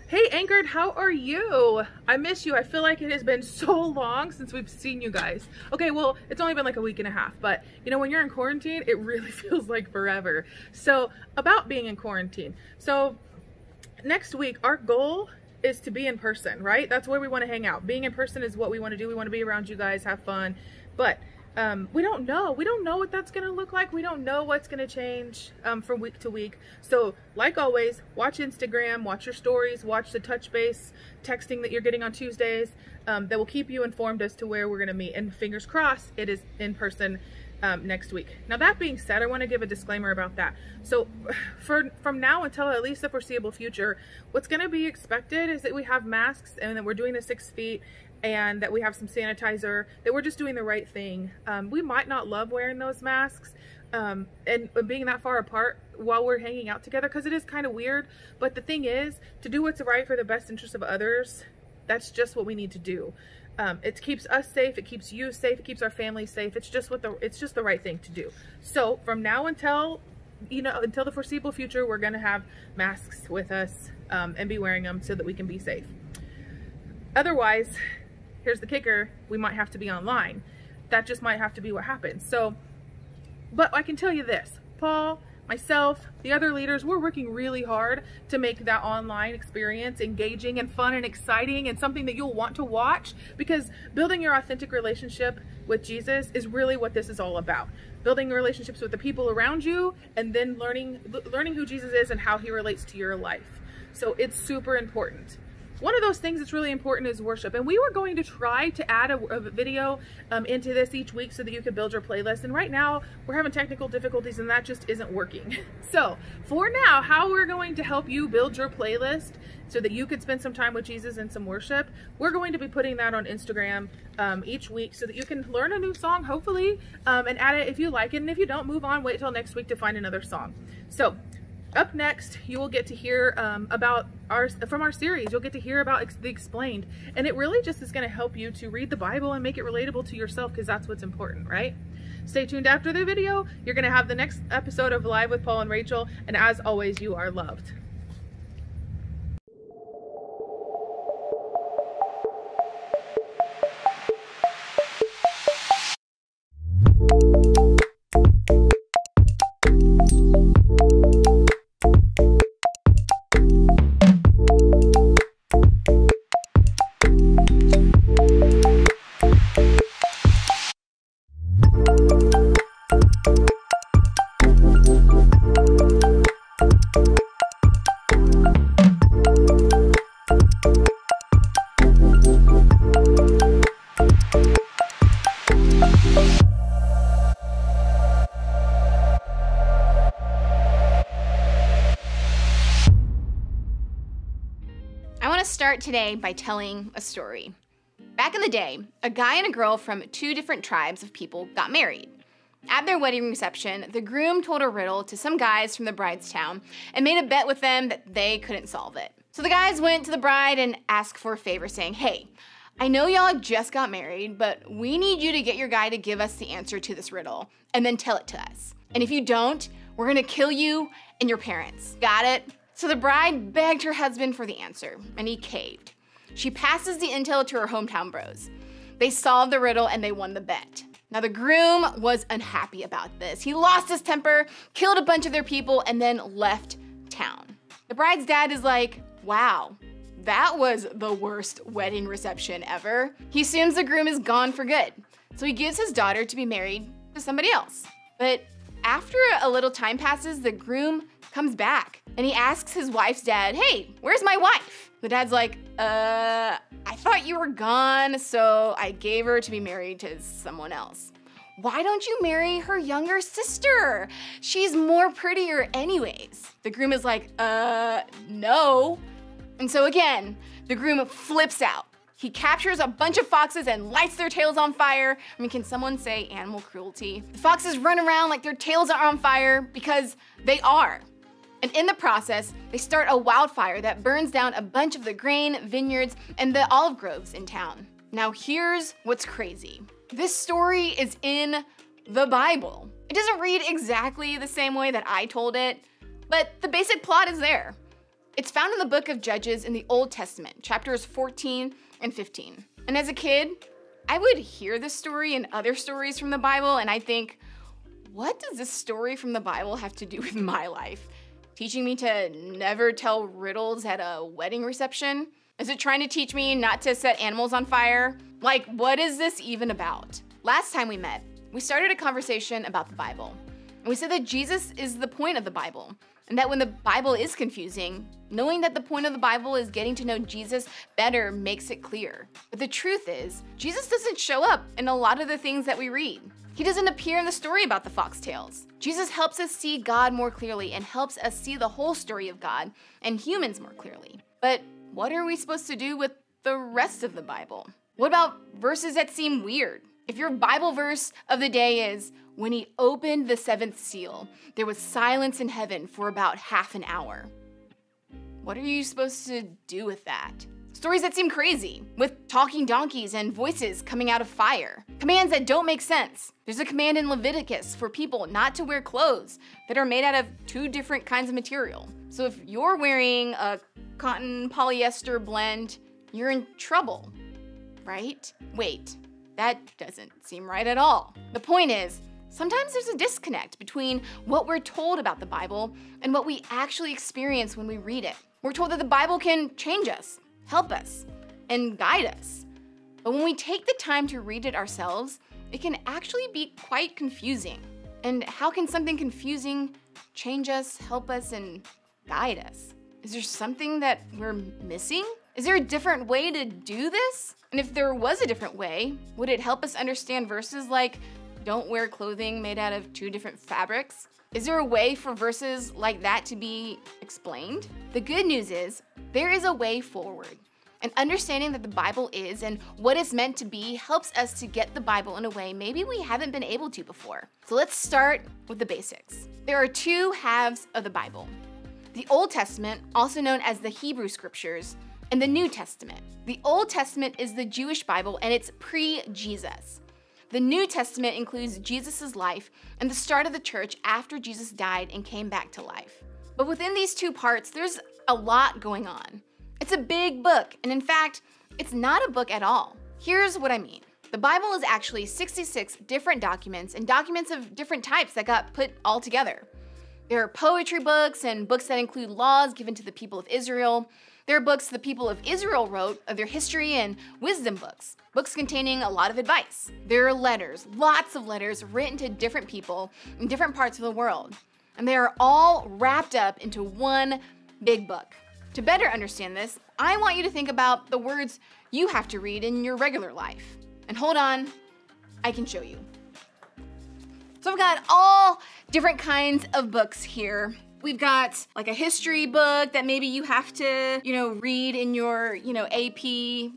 Hey Anchored, how are you? I miss you. I feel like it has been so long since we've seen you guys. Okay, well, it's only been like a week and a half, but you know, when you're in quarantine, it really feels like forever. So about being in quarantine. So next week, our goal is to be in person, right? That's where we want to hang out. Being in person is what we want to do. We want to be around you guys, have fun, but we don't know. We don't know what that's going to look like. We don't know what's going to change from week to week. So like always, watch Instagram, watch your stories, watch the touch base texting that you're getting on Tuesdays that will keep you informed as to where we're going to meet. And fingers crossed, it is in person next week. Now that being said, I want to give a disclaimer about that. So from now until at least the foreseeable future, what's going to be expected is that we have masks and that we're doing the 6 feet and that we have some sanitizer, that we're just doing the right thing. We might not love wearing those masks and being that far apart while we're hanging out together, because it is kind of weird. But the thing is, to do what's right for the best interest of others, that's just what we need to do. It keeps us safe, it keeps you safe, it keeps our family safe. It's just the right thing to do. So from now until until the foreseeable future, we're gonna have masks with us and be wearing them so that we can be safe. Otherwise, here's the kicker, we might have to be online. That just might have to be what happens. So, but I can tell you this, Paul, myself, the other leaders, we're working really hard to make that online experience engaging and fun and exciting and something that you'll want to watch, because building your authentic relationship with Jesus is really what this is all about. Building relationships with the people around you and then learning who Jesus is and how he relates to your life. So it's super important. One of those things that's really important is worship. And we were going to try to add a video into this each week so that you could build your playlist. And right now we're having technical difficulties and that just isn't working. So for now, how we're going to help you build your playlist so that you could spend some time with Jesus and some worship, we're going to be putting that on Instagram each week so that you can learn a new song, hopefully, and add it if you like it. And if you don't, move on, wait till next week to find another song. So up next, you will get to hear from our series. You'll get to hear about the Explained, and it really just is going to help you to read the Bible and make it relatable to yourself, because that's what's important, right? Stay tuned after the video. You're going to have the next episode of Live with Paul and Rachel, and as always, you are loved. Start today by telling a story. Back in the day, a guy and a girl from 2 different tribes of people got married. At their wedding reception, the groom told a riddle to some guys from the bride's town and made a bet with them that they couldn't solve it. So the guys went to the bride and asked for a favor, saying, "Hey, I know y'all just got married, but we need you to get your guy to give us the answer to this riddle and then tell it to us. And if you don't, we're gonna kill you and your parents. Got it?" So the bride begged her husband for the answer, and he caved. She passes the intel to her hometown bros. They solved the riddle and they won the bet. Now the groom was unhappy about this. He lost his temper, killed a bunch of their people, and then left town. The bride's dad is like, "Wow, that was the worst wedding reception ever." He assumes the groom is gone for good, so he gives his daughter to be married to somebody else. But after a little time passes, the groom comes back and he asks his wife's dad, "Hey, where's my wife?" The dad's like, I thought you were gone, so I gave her to be married to someone else." "Why don't you marry her younger sister? She's more prettier anyways." The groom is like, no. And so again, the groom flips out. He captures a bunch of foxes and lights their tails on fire. I mean, can someone say animal cruelty? The foxes run around like their tails are on fire, because they are. And in the process, they start a wildfire that burns down a bunch of the grain, vineyards, and the olive groves in town. Now here's what's crazy. This story is in the Bible. It doesn't read exactly the same way that I told it, but the basic plot is there. It's found in the book of Judges in the Old Testament, chapters 14 and 15. And as a kid, I would hear this story and other stories from the Bible, and I think, what does this story from the Bible have to do with my life? Teaching me to never tell riddles at a wedding reception? Is it trying to teach me not to set animals on fire? Like, what is this even about? Last time we met, we started a conversation about the Bible. And we said that Jesus is the point of the Bible. And that when the Bible is confusing, knowing that the point of the Bible is getting to know Jesus better makes it clear. But the truth is, Jesus doesn't show up in a lot of the things that we read. He doesn't appear in the story about the foxtails. Jesus helps us see God more clearly and helps us see the whole story of God and humans more clearly. But what are we supposed to do with the rest of the Bible? What about verses that seem weird? If your Bible verse of the day is, when he opened the seventh seal, there was silence in heaven for about half an hour. What are you supposed to do with that? Stories that seem crazy, with talking donkeys and voices coming out of fire. Commands that don't make sense. There's a command in Leviticus for people not to wear clothes that are made out of 2 different kinds of material. So if you're wearing a cotton polyester blend, you're in trouble, right? Wait, that doesn't seem right at all. The point is, sometimes there's a disconnect between what we're told about the Bible and what we actually experience when we read it. We're told that the Bible can change us, help us, and guide us. But when we take the time to read it ourselves, it can actually be quite confusing. And how can something confusing change us, help us, and guide us? Is there something that we're missing? Is there a different way to do this? And if there was a different way, would it help us understand verses like, don't wear clothing made out of 2 different fabrics? Is there a way for verses like that to be explained? The good news is, there is a way forward. And understanding that the Bible is and what it's meant to be helps us to get the Bible in a way maybe we haven't been able to before. So let's start with the basics. There are 2 halves of the Bible. The Old Testament, also known as the Hebrew Scriptures, and the New Testament. The Old Testament is the Jewish Bible and it's pre-Jesus. The New Testament includes Jesus' life and the start of the church after Jesus died and came back to life. But within these 2 parts, there's a lot going on. It's a big book, and in fact, it's not a book at all. Here's what I mean. The Bible is actually 66 different documents and documents of different types that got put all together. There are poetry books and books that include laws given to the people of Israel. There are books the people of Israel wrote of their history and wisdom books, books containing a lot of advice. There are letters, lots of letters written to different people in different parts of the world. And they are all wrapped up into one big book. To better understand this, I want you to think about the words you have to read in your regular life. And hold on, I can show you. So I've got all different kinds of books here. We've got like a history book that maybe you have to, read in your, AP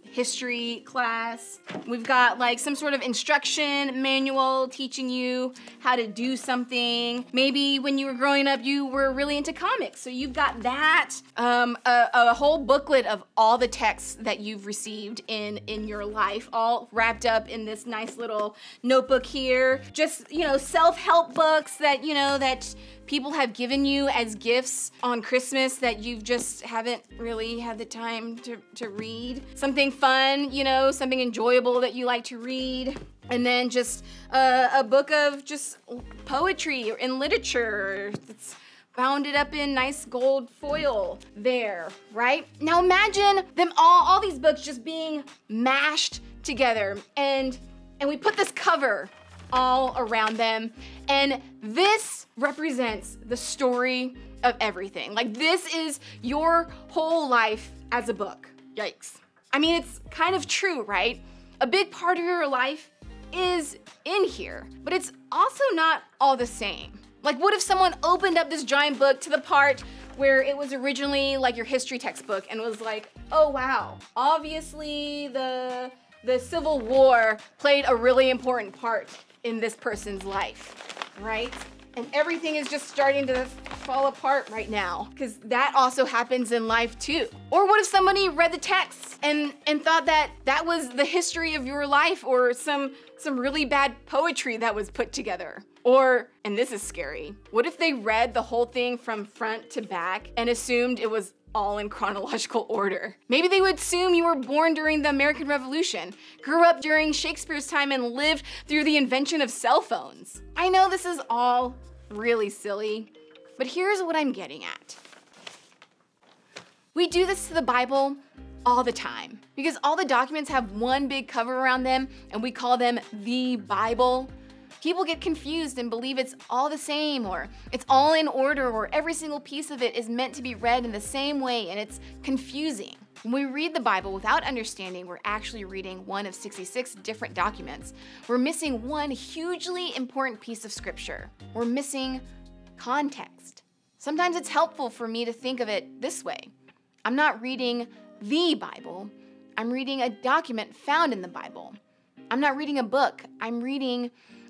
history class. We've got like some sort of instruction manual teaching you how to do something. Maybe when you were growing up, you were really into comics. So you've got that, a whole booklet of all the texts that you've received in your life, all wrapped up in this nice little notebook here. Just, self-help books that, that people have given you as gifts on Christmas that you just haven't really had the time to read. Something fun, something enjoyable that you like to read. And then just a book of just poetry and literature that's bounded up in nice gold foil there, right? Now imagine them all these books just being mashed together and we put this cover all around them. And this represents the story of everything. Like this is your whole life as a book. Yikes. I mean, it's kind of true, right? A big part of your life is in here, but it's also not all the same. Like what if someone opened up this giant book to the part where it was originally like your history textbook and was like, oh wow, obviously the Civil War played a really important part in this person's life, right? And everything is just starting to fall apart right now, because that also happens in life too. Or what if somebody read the text and thought that that was the history of your life, or some really bad poetry that was put together? Or, and this is scary, what if they read the whole thing from front to back and assumed it was all in chronological order. Maybe they would assume you were born during the American Revolution, grew up during Shakespeare's time, and lived through the invention of cell phones. I know this is all really silly, but here's what I'm getting at. We do this to the Bible all the time because all the documents have one big cover around them and we call them the Bible. People get confused and believe it's all the same, or it's all in order, or every single piece of it is meant to be read in the same way, and it's confusing. When we read the Bible without understanding we're actually reading one of 66 different documents, we're missing one hugely important piece of scripture. We're missing context. Sometimes it's helpful for me to think of it this way. I'm not reading the Bible, I'm reading a document found in the Bible. I'm not reading a book, I'm reading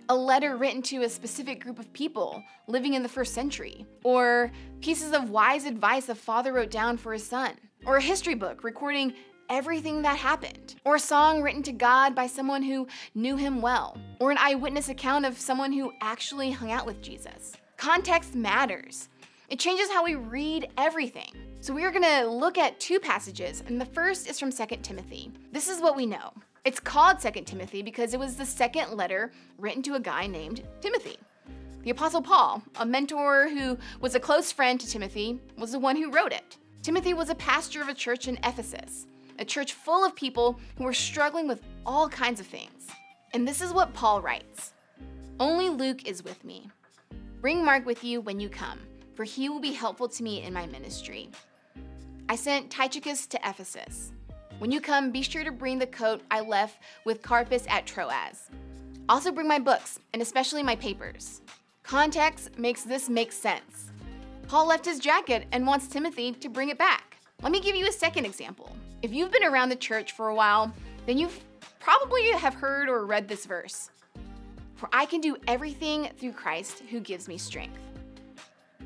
a letter written to a specific group of people living in the first century, or pieces of wise advice a father wrote down for his son, or a history book recording everything that happened, or a song written to God by someone who knew him well, or an eyewitness account of someone who actually hung out with Jesus. Context matters. It changes how we read everything. So we are gonna look at two passages, and the first is from 2 Timothy. This is what we know. It's called 2 Timothy because it was the second letter written to a guy named Timothy. The Apostle Paul, a mentor who was a close friend to Timothy, was the one who wrote it. Timothy was a pastor of a church in Ephesus, a church full of people who were struggling with all kinds of things. And this is what Paul writes. Only Luke is with me. Bring Mark with you when you come, for he will be helpful to me in my ministry. I sent Tychicus to Ephesus. When you come, be sure to bring the coat I left with Carpus at Troas. Also bring my books, and especially my papers. Context makes this make sense. Paul left his jacket and wants Timothy to bring it back. Let me give you a second example. If you've been around the church for a while, then you probably have heard or read this verse. For I can do everything through Christ who gives me strength.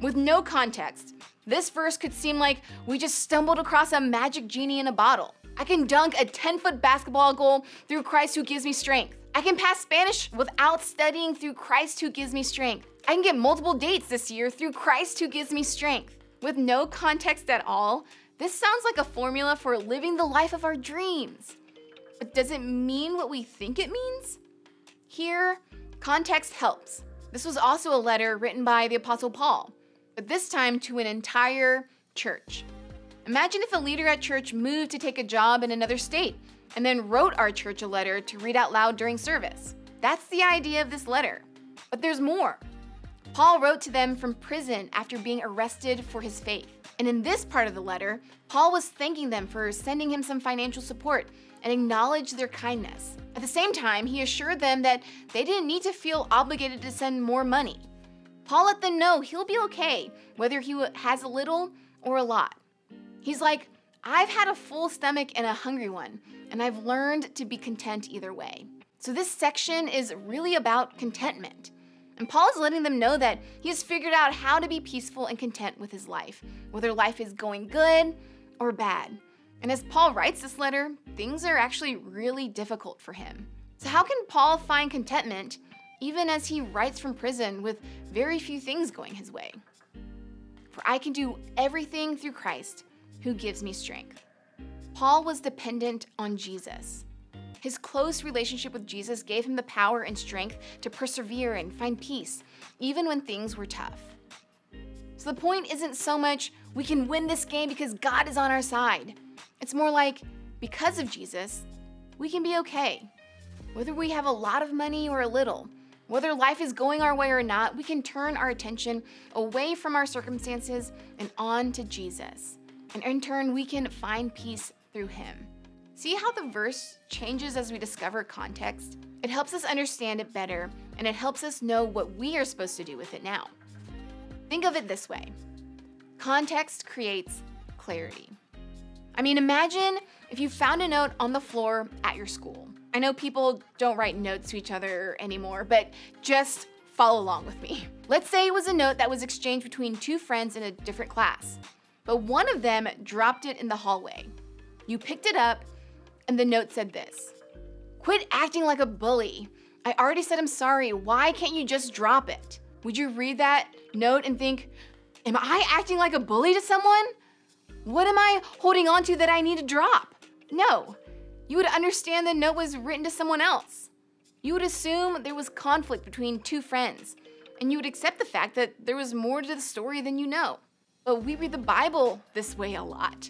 With no context, this verse could seem like we just stumbled across a magic genie in a bottle. I can dunk a 10-foot basketball goal through Christ who gives me strength. I can pass Spanish without studying through Christ who gives me strength. I can get multiple dates this year through Christ who gives me strength. With no context at all, this sounds like a formula for living the life of our dreams. But does it mean what we think it means? Here, context helps. This was also a letter written by the Apostle Paul, but this time to an entire church. Imagine if a leader at church moved to take a job in another state and then wrote our church a letter to read out loud during service. That's the idea of this letter. But there's more. Paul wrote to them from prison after being arrested for his faith. And in this part of the letter, Paul was thanking them for sending him some financial support and acknowledged their kindness. At the same time, he assured them that they didn't need to feel obligated to send more money. Paul let them know he'll be okay, whether he has a little or a lot. He's like, I've had a full stomach and a hungry one, and I've learned to be content either way. So this section is really about contentment. And Paul is letting them know that he has figured out how to be peaceful and content with his life, whether life is going good or bad. And as Paul writes this letter, things are actually really difficult for him. So how can Paul find contentment even as he writes from prison with very few things going his way? For I can do everything through Christ who gives me strength. Paul was dependent on Jesus. His close relationship with Jesus gave him the power and strength to persevere and find peace, even when things were tough. So the point isn't so much we can win this game because God is on our side. It's more like, because of Jesus, we can be okay. Whether we have a lot of money or a little, whether life is going our way or not, we can turn our attention away from our circumstances and on to Jesus. And in turn, we can find peace through him. See how the verse changes as we discover context? It helps us understand it better, and it helps us know what we are supposed to do with it now. Think of it this way. Context creates clarity. I mean, imagine if you found a note on the floor at your school. I know people don't write notes to each other anymore, but just follow along with me. Let's say it was a note that was exchanged between two friends in a different class, but one of them dropped it in the hallway. You picked it up, and the note said this: "Quit acting like a bully. I already said I'm sorry. Why can't you just drop it?" Would you read that note and think, am I acting like a bully to someone? What am I holding on to that I need to drop? No. You would understand the note was written to someone else. You would assume there was conflict between two friends, and you would accept the fact that there was more to the story than you know. But we read the Bible this way a lot.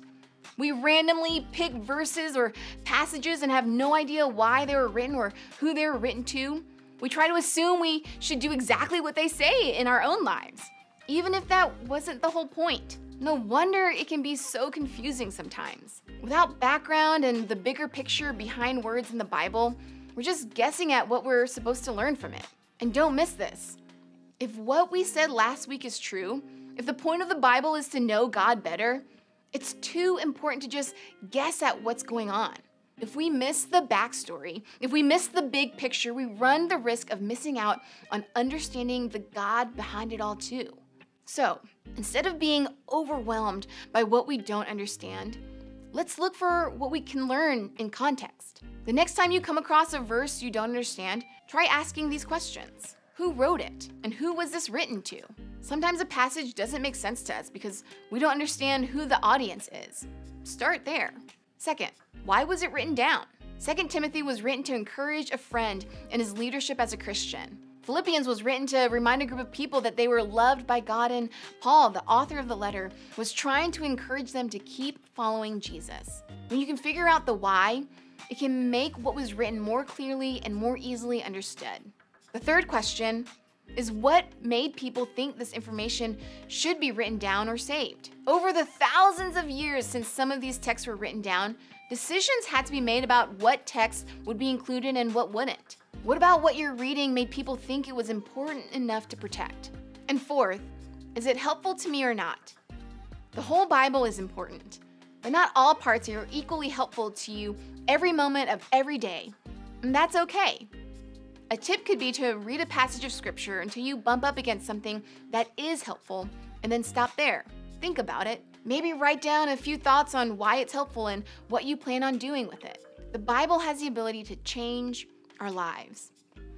We randomly pick verses or passages and have no idea why they were written or who they were written to. We try to assume we should do exactly what they say in our own lives, even if that wasn't the whole point. No wonder it can be so confusing sometimes. Without background and the bigger picture behind words in the Bible, we're just guessing at what we're supposed to learn from it. And don't miss this. If what we said last week is true, if the point of the Bible is to know God better, it's too important to just guess at what's going on. If we miss the backstory, if we miss the big picture, we run the risk of missing out on understanding the God behind it all too. So, instead of being overwhelmed by what we don't understand, let's look for what we can learn in context. The next time you come across a verse you don't understand, try asking these questions. Who wrote it? And who was this written to? Sometimes a passage doesn't make sense to us because we don't understand who the audience is. Start there. Second, why was it written down? 2 Timothy was written to encourage a friend in his leadership as a Christian. Philippians was written to remind a group of people that they were loved by God, and Paul, the author of the letter, was trying to encourage them to keep following Jesus. When you can figure out the why, it can make what was written more clearly and more easily understood. The third question is, what made people think this information should be written down or saved? Over the thousands of years since some of these texts were written down, decisions had to be made about what texts would be included and what wouldn't. What about what you're reading made people think it was important enough to protect? And fourth, is it helpful to me or not? The whole Bible is important, but not all parts are equally helpful to you every moment of every day, and that's okay. A tip could be to read a passage of scripture until you bump up against something that is helpful, and then stop there. Think about it. Maybe write down a few thoughts on why it's helpful and what you plan on doing with it. The Bible has the ability to change our lives.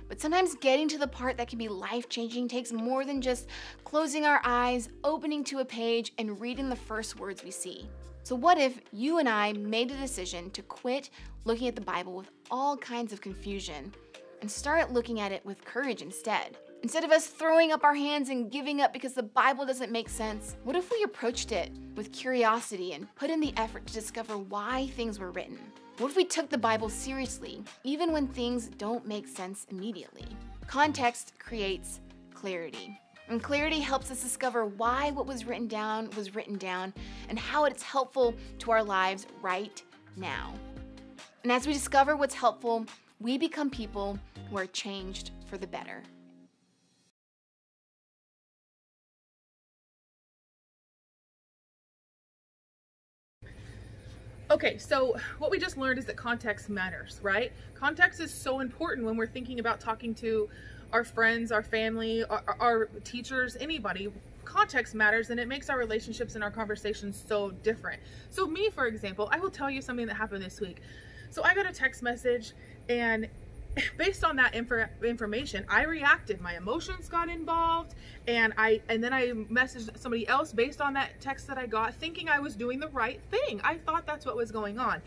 But sometimes getting to the part that can be life-changing takes more than just closing our eyes, opening to a page, and reading the first words we see. So what if you and I made a decision to quit looking at the Bible with all kinds of confusion and start looking at it with courage instead? Instead of us throwing up our hands and giving up because the Bible doesn't make sense, what if we approached it with curiosity and put in the effort to discover why things were written? What if we took the Bible seriously, even when things don't make sense immediately? Context creates clarity, and clarity helps us discover why what was written down, and how it's helpful to our lives right now. And as we discover what's helpful, we become people who are changed for the better. Okay, so what we just learned is that context matters, right? Context is so important when we're thinking about talking to our friends, our family, our teachers, anybody. Context matters, and it makes our relationships and our conversations so different. So me, for example, I will tell you something that happened this week. So I got a text message, and based on that information, I reacted. My emotions got involved, and then I messaged somebody else based on that text that I got, thinking I was doing the right thing. I thought that's what was going on.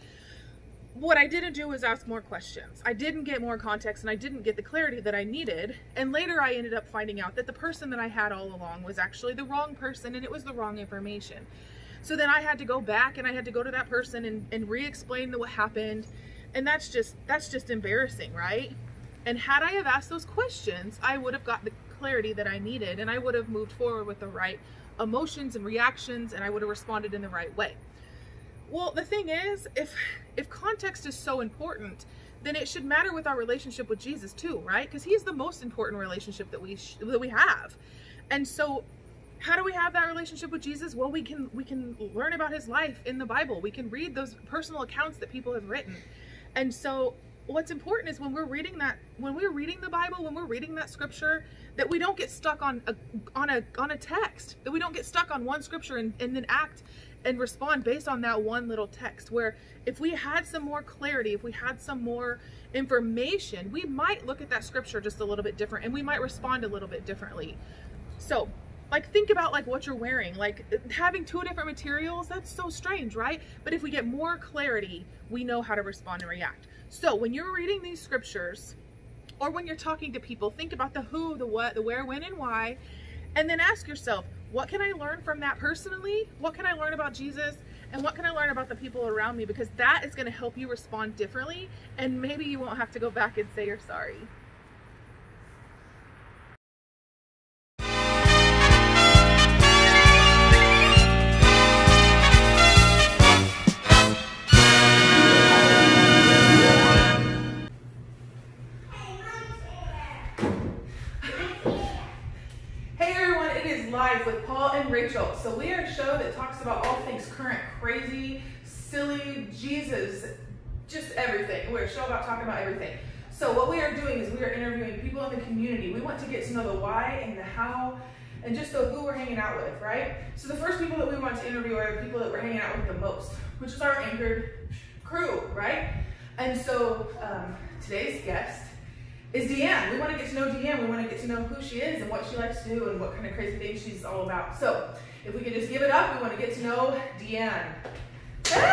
What I didn't do was ask more questions. I didn't get more context, and I didn't get the clarity that I needed. And later I ended up finding out that the person that I had all along was actually the wrong person, and it was the wrong information. So then I had to go back, and I had to go to that person and re-explain what happened. And that's just embarrassing, right? And had I have asked those questions, I would have got the clarity that I needed, and I would have moved forward with the right emotions and reactions, and I would have responded in the right way. Well, the thing is, if context is so important, then it should matter with our relationship with Jesus too, right? Because he's the most important relationship that we have. And so how do we have that relationship with Jesus? Well, we can learn about his life in the Bible. We can read those personal accounts that people have written. And so what's important is when we're reading the Bible, when we're reading that scripture, that we don't get stuck on a text, that we don't get stuck on one scripture and then act and respond based on that one little text. Where if we had some more clarity, if we had some more information, we might look at that scripture just a little bit different, and we might respond a little bit differently. So Like, think about like what you're wearing. Like, having two different materials, that's so strange, right? But if we get more clarity, we know how to respond and react. So when you're reading these scriptures, or when you're talking to people, think about the who, the what, the where, when, and why, and then ask yourself, what can I learn from that personally? What can I learn about Jesus? And what can I learn about the people around me? Because that is going to help you respond differently, and maybe you won't have to go back and say you're sorry. Live with Paul and Rachel. So we are a show that talks about all things current, crazy, silly, Jesus, just everything. We're a show about talking about everything. So what we are doing is we are interviewing people in the community. We want to get to know the why and the how and just the who we're hanging out with, right? So the first people that we want to interview are the people that we're hanging out with the most, which is our anchored crew, right? And so today's guest is Deanne. We want to get to know Deanne. We want to get to know who she is and what she likes to do and what kind of crazy things she's all about. So if we could just give it up, we want to get to know Deanne. Hey!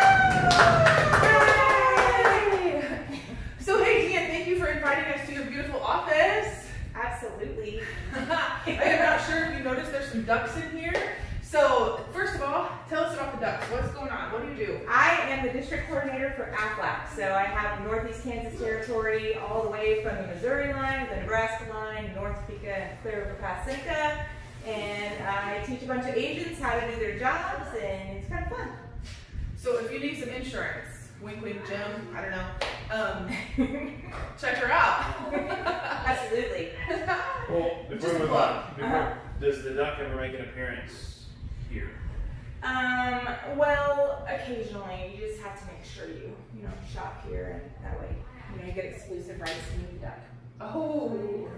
So hey Deanne, thank you for inviting us to your beautiful office. Absolutely. I am not sure if you noticed there's some ducks in here. So first of all, tell us about the ducks. What's going on? What do you do? I am the district coordinator for AFLAC. So I have Northeast Kansas Territory all the way from the Missouri line, the Nebraska line, North Topeka, and clear over past Seneca. And I teach a bunch of agents how to do their jobs, and it's kind of fun. So if you need some insurance, wink wink Jim, I don't know, check her out. Absolutely. Well, before we move on, does the duck ever make an appearance here? Well, occasionally. You just have to make sure you shop here, and that way, you get exclusive rights to meet the duck. Oh.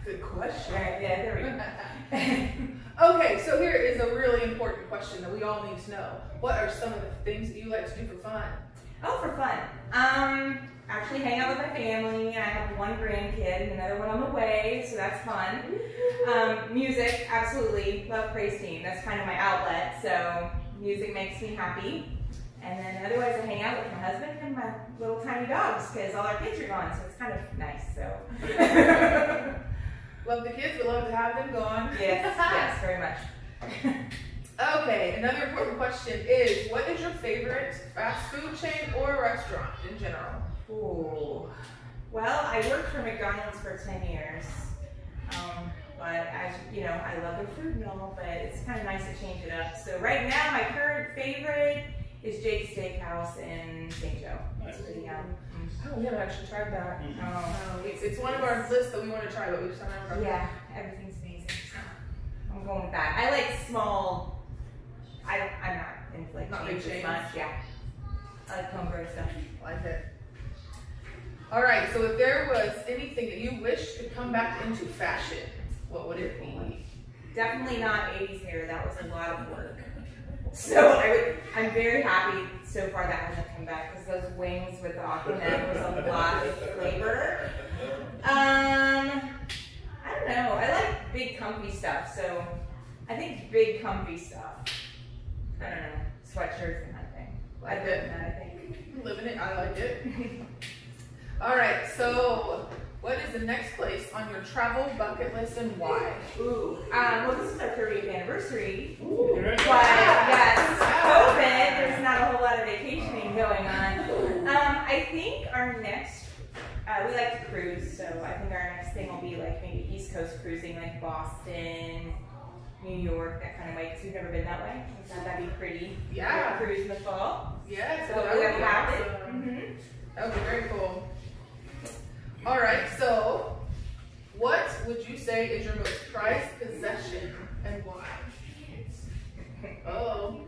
Good question. All right, yeah, there we go. Okay, so here is a really important question that we all need to know. What are some of the things that you like to do for fun? Oh, for fun. Actually hang out with my family. I have one grandkid and another one on the way, so that's fun. Music, absolutely. Love praise team. That's kind of my outlet, so music makes me happy. And then otherwise I hang out with my husband and my little tiny dogs because all our kids are gone, so it's kind of nice. So love the kids, but love to have them gone. Yes, very much. Okay, another important question is, what is your favorite fast food chain or restaurant in general? Ooh. Well, I worked for McDonald's for 10 years. But as you know, I love their food and all, but it's kind of nice to change it up. So right now, my current favorite is Jake's Steakhouse in St. Joe. It's pretty yum. Oh, we haven't actually tried that. Oh, It's one of our lists that we want to try, but we just haven't ever. Yeah, everything's amazing. So I'm going with that. I like small. I'm not into like not big chains as chains. much. Yeah, I like homegrown stuff. I like it. All right, so if there was anything that you wish could come back into fashion, what would it be? Definitely not 80s hair. That was a lot of work. So I'm very happy so far that hasn't come back because those wings with the Aquanet was a lot of labor. I don't know. I like big comfy stuff, so I think big comfy stuff. I don't know, sweatshirts and that thing. Like I it. that, I think. Living it, I like it. All right, so what is the next place on your travel bucket list and why? Ooh, well, this is our 30th anniversary. Ooh. But yes, COVID, there's not a whole lot of vacationing going on. I think our next, we like to cruise, so I think our next thing will be like maybe East Coast cruising, like Boston, New York, that kind of way, because we've never been that way. I thought that'd be pretty. Yeah. Cruise in the fall. Yeah, So that hopefully would be that'll happen. awesome. That would be very cool. All right, so what would you say is your most prized possession and why? Oh.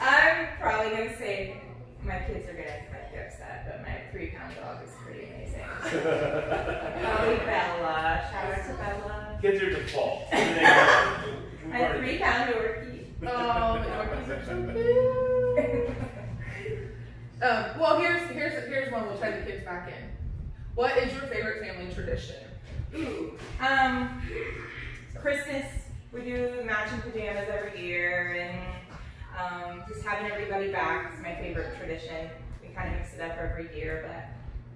I'm probably going to say my kids are going to get upset, but my 3-pound dog is pretty amazing. Probably Bella. Shout out to Bella. Kids are default. My 3-pound Yorkie. Oh, the Yorkies are so cute. Well, here's one we'll try the kids back in. What is your favorite family tradition? Ooh. Christmas, we do matching pajamas every year, and just having everybody back is my favorite tradition. We kind of mix it up every year, but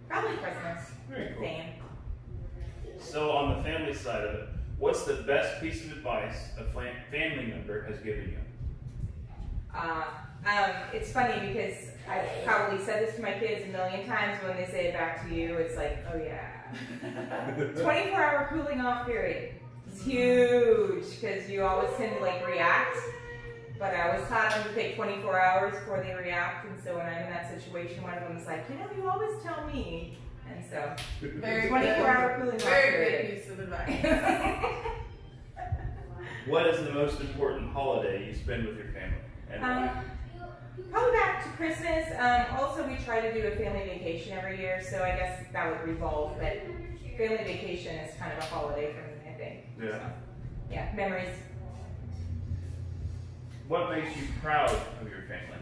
probably Christmas. Very cool. Same. So on the family side of it, what's the best piece of advice a family member has given you? It's funny because I've probably said this to my kids a million times. When they say it back to you, it's like, oh yeah. 24-hour cooling off period. It's huge because you always tend to like react. But I always taught them to take 24 hours before they react. And so when I'm in that situation, one of them is like, you know, you always tell me. And so, Very 24-hour cooling off Very period. good piece of advice. What is the most important holiday you spend with your family? And why? Probably back to Christmas. Also, we try to do a family vacation every year, so I guess that would revolve. But family vacation is kind of a holiday for me, I think. Yeah. So, yeah, memories. What makes you proud of your family?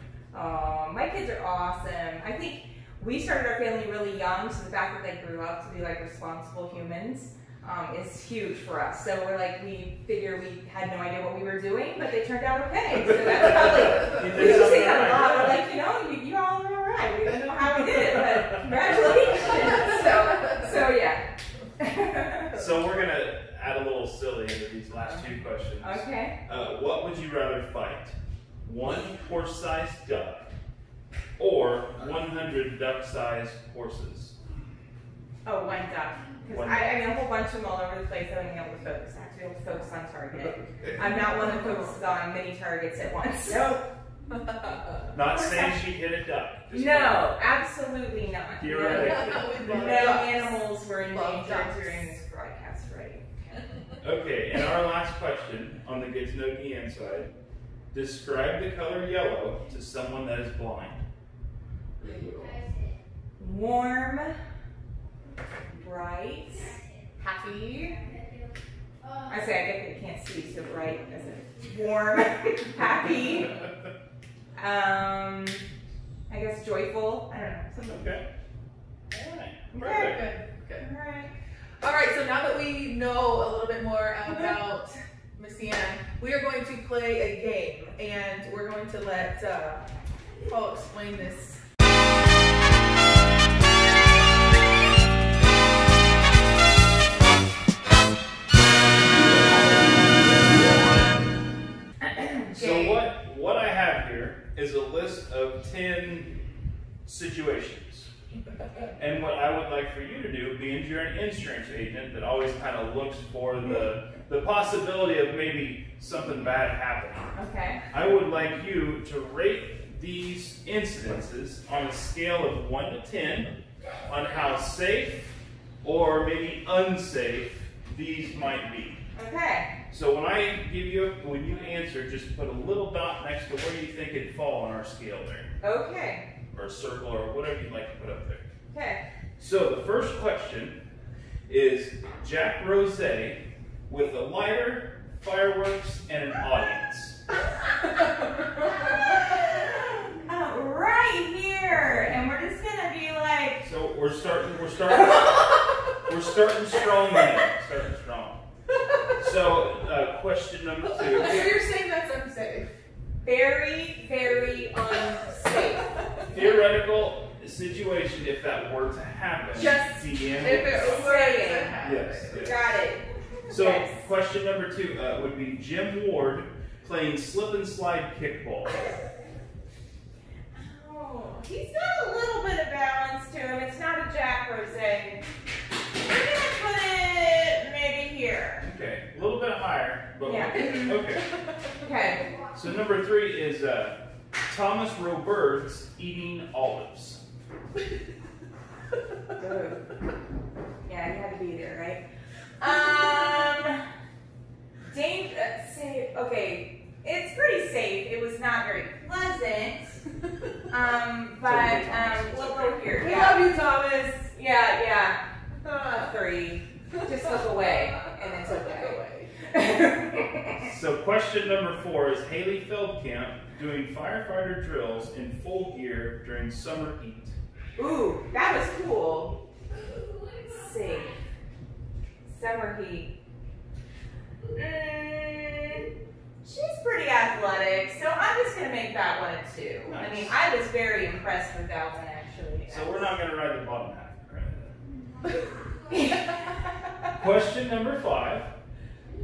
My kids are awesome. I think we started our family really young, so the fact that they grew up to be like responsible humans is huge for us. So we're like, we figure we had no idea what we were doing, but they turned out okay. So that's probably, we don't say that a lot. We're like, you know, you all are all right. We don't know how we did it, but congratulations. So yeah. So we're going to add a little silly into these last two questions. Okay. What would you rather fight? 1 horse-sized duck or 100 duck-sized horses? Oh, one duck. Because I mean, a whole bunch of them all over the place. I wouldn't be able to focus. I have to be able to focus on target. I'm not one that focuses on many targets at once. Nope. Not saying she'd hit a duck. Just No, absolutely not. Theoretically. No animals were endangered during this broadcast, right? Okay, and our last question on the Get to Know Deanne side. Describe the color yellow to someone that is blind. Warm, bright, happy. I say I guess they can't see, so bright as a warm, happy. I guess joyful. I don't know. Something. Okay. All right. Okay. Perfect. Good. All right. All right, so now that we know a little bit more about Miss Deanne, we are going to play a game, and we're going to let Paul explain this. So what I have here is a list of 10 situations. And what I would like for you to do, being you're an insurance agent that always kind of looks for the possibility of maybe something bad happening, Okay. I would like you to rate these incidences on a scale of 1 to 10 on how safe or maybe unsafe these might be. Okay. So when you answer, just put a little dot next to where you think it'd fall on our scale there. Okay. Or a circle or whatever you'd like to put up there. Okay. So the first question is Jack Rosé with a lighter, fireworks, and an audience. Right here, and we're just gonna be like. So we're starting strong now. Starting strong. So question number 2. So you're saying that's unsafe? Very, very unsafe. Theoretical situation if that were to happen. Just Deanne if would- it were to happen. Yes. Got it. So Yes. question number 2 would be Jim Ward playing slip and slide kickball. Oh, he's got a little bit of balance to him. It's not a Jack Rosé. We're gonna put it maybe here. Okay, a little bit higher, but Yeah. okay. Okay. So number 3 is Thomas Roberts eating olives. Yeah, you had to be there, right? Safe. Okay, it's pretty safe. It was not very pleasant. But we'll go here. We Yeah. love you, Thomas. Yeah. 3. Just look away, and it's okay. So question number 4 is Haley Feldkamp doing firefighter drills in full gear during summer heat. Ooh, that was cool. Safe. So summer heat. She's pretty athletic, so I'm just going to make that one a 2. Nice. I mean, I was very impressed with that one, actually. So we're not going to write the bottom half. Question number 5.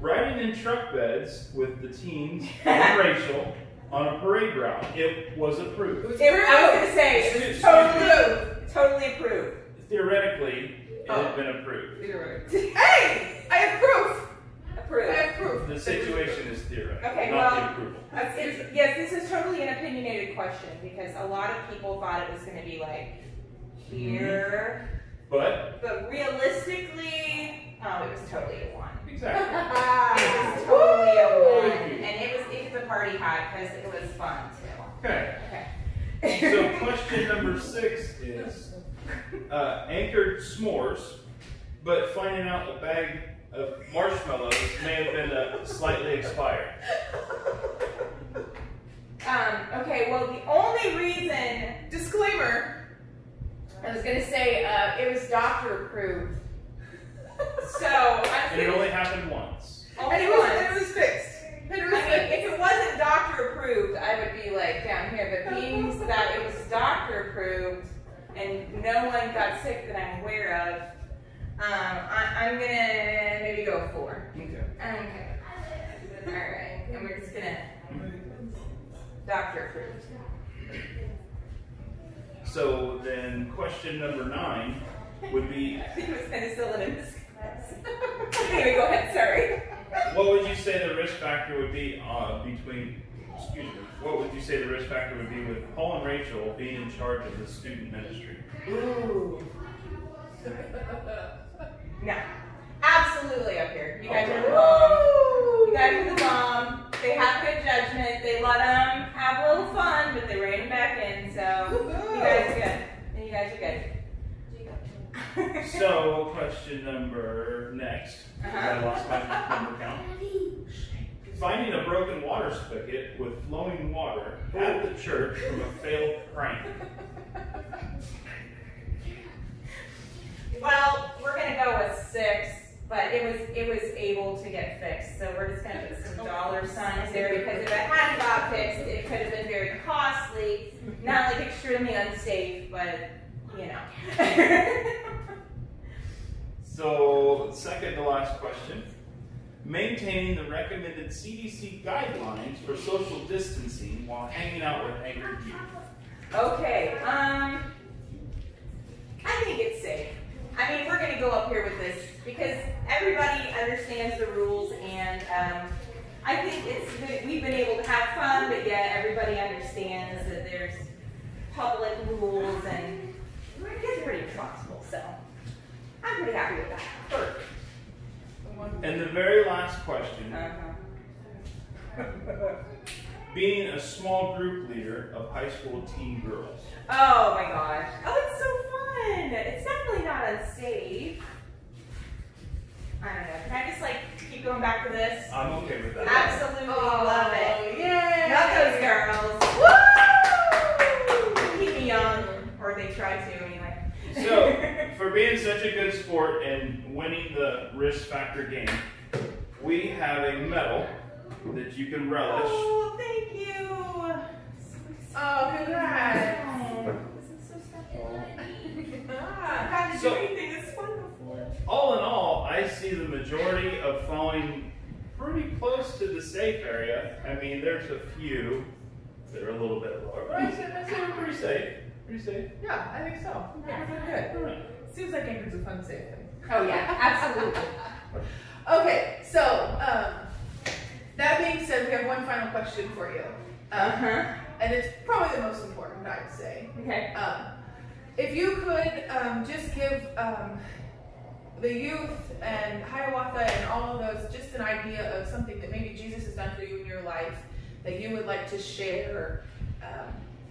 Riding in truck beds with the teens and Rachel on a parade route. It was approved. I was going to say, it was totally approved. Theoretically, it had been approved. Hey! I have proof! Approved. I have proof. The situation is theoretical, Okay, not well, the approval. yes, this is totally an opinionated question because a lot of people thought it was going to be like here, But, realistically, it was totally a 1. exactly. It was totally a 1, and it was a party hat because it was fun too. Okay. Okay. So question number 6 is anchored s'mores, but finding out a bag of marshmallows may have been slightly expired. Okay, well, the only reason, Disclaimer. I was going to say, it was doctor approved. So, And it only happened once. only And it once. was fixed. And it was I mean, fixed. if it wasn't doctor approved, I would be like down here. But being that it was doctor approved and no one got sick that I'm aware of, I'm gonna maybe go 4. Okay. Okay. All right, and we're just gonna doctor approved. So then question number 9 would be, I think it was penicillin in this class. Anyway, go ahead. Sorry. what would you say the risk factor would be what would you say the risk factor would be with Paul and Rachel being in charge of the student ministry? Ooh. No. Absolutely up here. You guys are the bomb. You guys are the bomb. They have good judgment. They let them have a little fun, but they rein them back in. So you guys are good. And you guys are good. So question number next. I lost my number count. Finding a broken water spigot with flowing water at the church from a failed prank. Well, we're gonna go with 6, but it was able to get fixed. So we're just gonna put some dollar signs there because if it hadn't got fixed, it could have been very costly. Not like extremely unsafe, but you know. So, second to last question. Maintaining the recommended CDC guidelines for social distancing while hanging out with anchored youth. Okay, I think it's safe. I mean, we're gonna go up here with this because everybody understands the rules, and I think we've been able to have fun, but yet everybody understands that there's public rules, and kids are pretty responsible. So I'm pretty happy with that. Perfect. And the very last question. Being a small group leader of high school teen girls. Oh my gosh. Oh, it's so fun. It's definitely not unsafe. I don't know. Can I just like keep going back to this? I'm okay with that. Absolutely love it. Yay! Love those girls. Woo! Keep me young, or they try to anyway. So, for being such a good sport and winning the risk factor game, we have a medal that you can relish. Oh, thank you. Oh, congrats. This is so special. I've had to do anything this fun before. All in all, I see the majority of falling pretty close to the safe area. I mean, there's a few that are a little bit lower, but I'd say we're pretty safe. Pretty safe. Yeah, I think so. Yeah. We're doing good. All right. Seems like Anchor's a fun, safe thing. Oh yeah, absolutely. Okay, so that being said, we have one final question for you. And it's probably the most important, I'd say. Okay. If you could just give the youth and Hiawatha and all of those just an idea of something that maybe Jesus has done for you in your life that you would like to share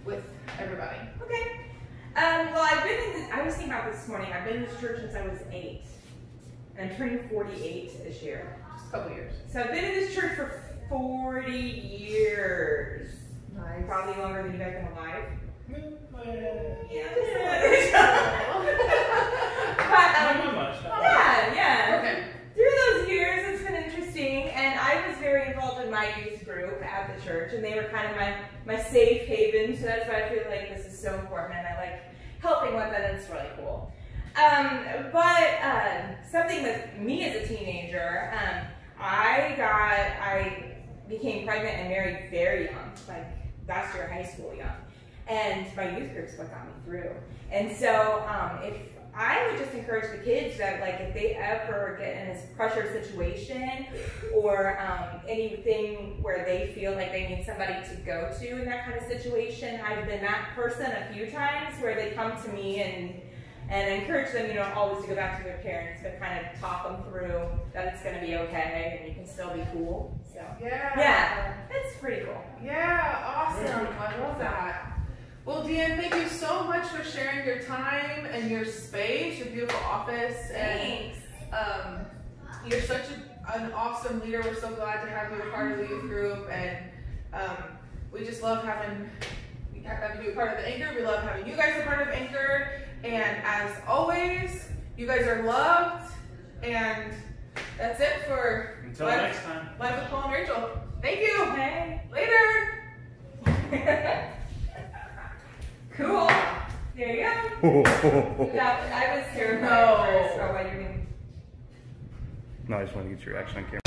with everybody. Okay. Well, I was thinking about this morning. I've been in this church since I was 8. And I'm turning 48 this year. Just a couple years. So I've been in this church for 40 years. Nice. Probably longer than you guys have been alive. Yeah. But, Not much. yeah. Okay. Through and they were kind of my safe haven, so that's why I feel like this is so important, and I like helping with it. It's really cool. But something with me as a teenager, I became pregnant and married very young, like last year high school young, and my youth group's what got me through. And so if I would just encourage the kids that, like, if they ever get in this pressure situation or anything where they feel like they need somebody to go to in that kind of situation, I've been that person a few times where they come to me and encourage them, you know, always to go back to their parents, but kind of talk them through that it's going to be okay and you can still be cool. So yeah, it's pretty cool. Yeah, awesome. I love that. Well, Deanne, thank you so much for sharing your time and your space, your beautiful office. Thanks. And you're such an awesome leader. We're so glad to have you a part of the youth group, and we just love having you be a part of the Anchor. We love having you guys a part of Anchor. And as always, you guys are loved. And that's it for until next time. Live with Paul and Rachel. Thank you. Okay. Later. Cool. There you go. I was terrified at first about what you're doing. No, I just want to get your reaction on camera.